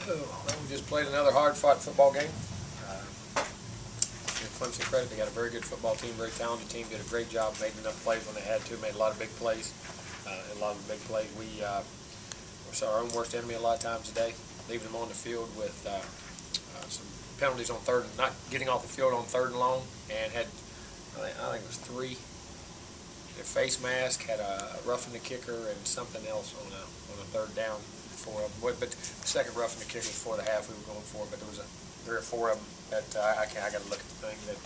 Well, we just played another hard-fought football game. Give Clemson credit; they got a very good football team, very talented team. Did a great job, made enough plays when they had to. Made a lot of big plays. A lot of big plays. We saw our own worst enemy a lot of times today, leaving them on the field with some penalties on third, not getting off the field on 3rd and long, and had I think it was 3. Their face mask, had a roughing the kicker, and something else on a 3rd down. 4 of them. But the second roughing the kicker before the half we were going for, but there was 3 or 4 of them that I got to look at the thing that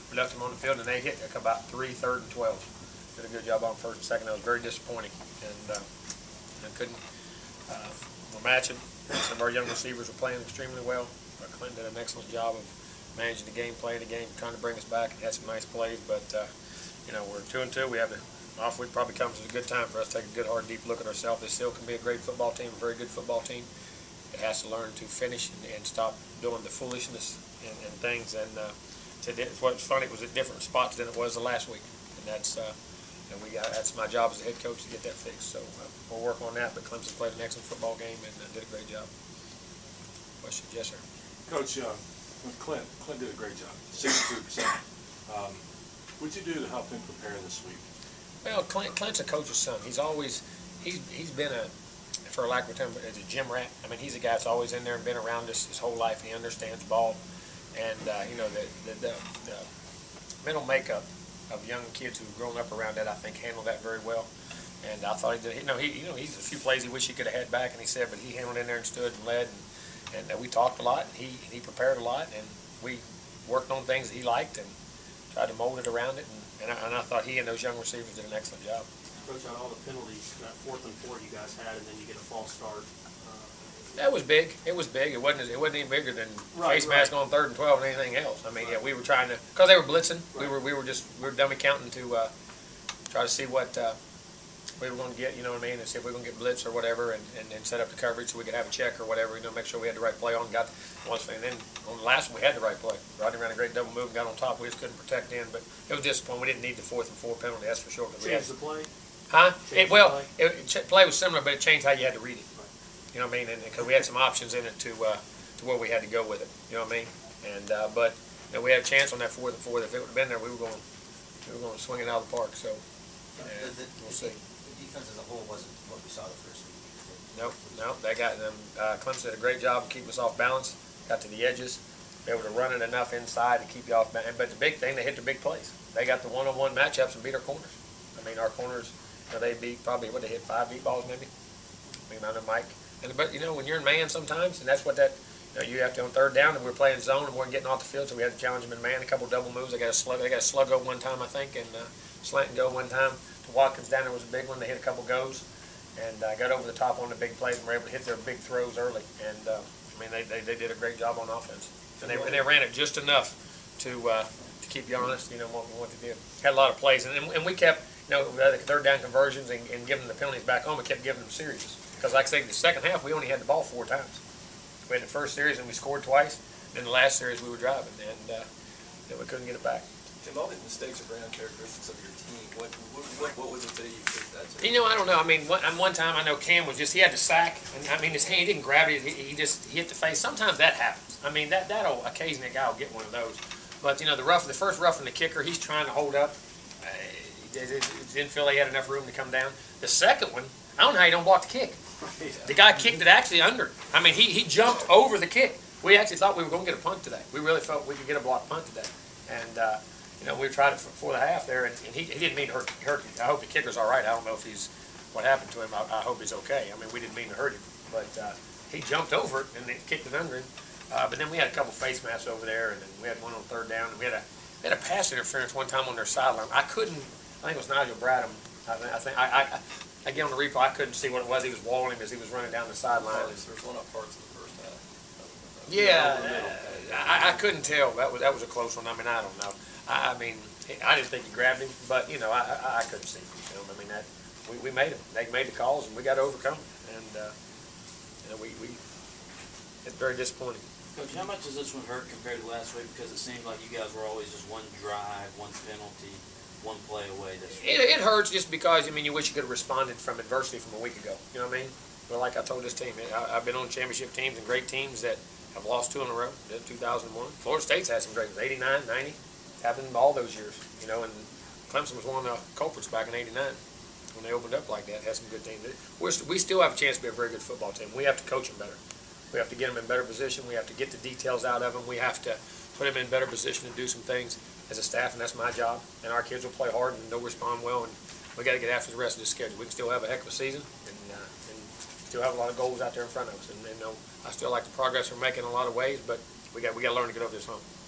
we left them on the field, and they hit about 3, 3rd and 12. Did a good job on 1st and 2nd. That was very disappointing, and couldn't. We're matching. Some of our young receivers were playing extremely well. Clint did an excellent job of managing the game, playing the game, trying to bring us back. Had some nice plays, but we're 2-2. We have the off week probably comes at a good time for us to take a good, hard, deep look at ourselves. They still can be a great football team, a very good football team. It has to learn to finish and stop doing the foolishness and things. And what's funny, it was at different spots than it was the last week, and that's that's my job as a head coach to get that fixed. So we'll work on that. But Clemson played an excellent football game and did a great job. Question? Yes, sir. Coach, with Clint did a great job, 63%. What'd you do to help him prepare this week? Well, Clint's a coach's son. He's been for lack of a term, as a gym rat. I mean, he's a guy that's always in there and been around us his whole life. He understands ball, and the mental makeup of young kids who've grown up around that, I think, handled that very well. And I thought he did. He's a few plays he wished he could have had back, and he said, but he handled in there and stood and led, and we talked a lot, and he prepared a lot, and we worked on things that he liked and tried to mold it around it. And I thought he and those young receivers did an excellent job. Coach, on all the penalties, that 4th and 4 you guys had, and then you get a false start. That was big. It was big. It wasn't any bigger than face mask on 3rd and 12 and anything else. I mean, yeah, we were trying to, because they were blitzing. Right. We were dummy counting to try to see what we were going to get. You know what I mean? And see if we were going to get blitz or whatever, and set up the coverage so we could have a check or whatever. Make sure we had the right play on. And then on the last one we had the right play. Rodney ran a great double move and got on top. We just couldn't protect in, but it was disappointing. We didn't need the 4th and 4 penalty. That's for sure. Changed the play. Huh? Play was similar, but it changed how you had to read it. You know what I mean? And because we had some options in it to where we had to go with it. You know what I mean? And but we had a chance on that 4th and 4. If it would have been there, we were going to swing it out of the park. So we'll see. The defense as a whole wasn't what we saw the first week. No, they got them. Clemson did a great job of keeping us off balance. Got to the edges, be able to run it enough inside to keep you off balance. But the big thing, they hit the big plays. They got the one-on-one matchups and beat our corners. I mean, our corners, they beat probably they hit 5 deep balls maybe. Maybe not Mike. But when you're in man sometimes, and that's what you have to on 3rd down, and we're playing zone and we weren't getting off the field, so we had to challenge them in man. A couple double moves. They got a slug go one time, I think, and slant and go one time. To Watkins down there was a big one. They hit a couple goes, and got over the top on the big plays and were able to hit their big throws early. And they did a great job on offense, and they ran it just enough to keep you honest. What they did. Had a lot of plays, and we kept the 3rd down conversions and giving the penalties back home. We kept giving them series. Because, like I say, the second half, we only had the ball 4 times. We had the first series, and we scored twice. Then the last series, we were driving, and we couldn't get it back. Jim, all these mistakes are brand characteristics of your team. What was it today you fixed that to? I don't know. I mean, one time I know Cam was he had the sack, and I mean, his hand, he didn't grab it. He hit the face. Sometimes that happens. I mean, that'll occasionally a guy will get one of those. But, the first roughing the kicker, he's trying to hold up. Didn't feel he had enough room to come down. The second one, I don't know how you don't block the kick. The guy kicked it actually under. I mean, he jumped over the kick. We actually thought we were going to get a punt today. We really felt we could get a block punt today. And, we tried it for the half there, and he didn't mean to hurt you. I hope the kicker's all right. I don't know if what happened to him. I hope he's okay. I mean, we didn't mean to hurt him. But he jumped over it and then kicked it under him. But then we had a couple face masks over there, and then we had one on 3rd down. And we had a pass interference one time on their sideline. I think it was Nigel Bradham. I get on the replay, I couldn't see what it was. He was walling him as he was running down the sideline. There was one up parts of the first half. Yeah, I couldn't tell. That was a close one. I mean, I don't know. I didn't think he grabbed him, but I couldn't see him. I mean, we made him. They made the calls, and we got to overcome it. And it's very disappointing. Coach, how much does this one hurt compared to last week? Because it seemed like you guys were always just one drive, one penalty, one play away this week. It hurts just because, you wish you could have responded from adversity from a week ago. You know what I mean? Well, like I told this team, I've been on championship teams and great teams that have lost 2 in a row. 2001. Florida State's had some great ones. 89, 90. Happened all those years, you know, and Clemson was one of the culprits back in 89 when they opened up like that. Had some good teams. We still have a chance to be a very good football team. We have to coach them better. We have to get them in better position. We have to get the details out of them. We have to put them in better position to do some things as a staff, and that's my job. And our kids will play hard and they'll respond well, and we got to get after the rest of the schedule. We can still have a heck of a season, and still have a lot of goals out there in front of us. And I still like the progress we're making in a lot of ways, but we got to learn to get over this hump.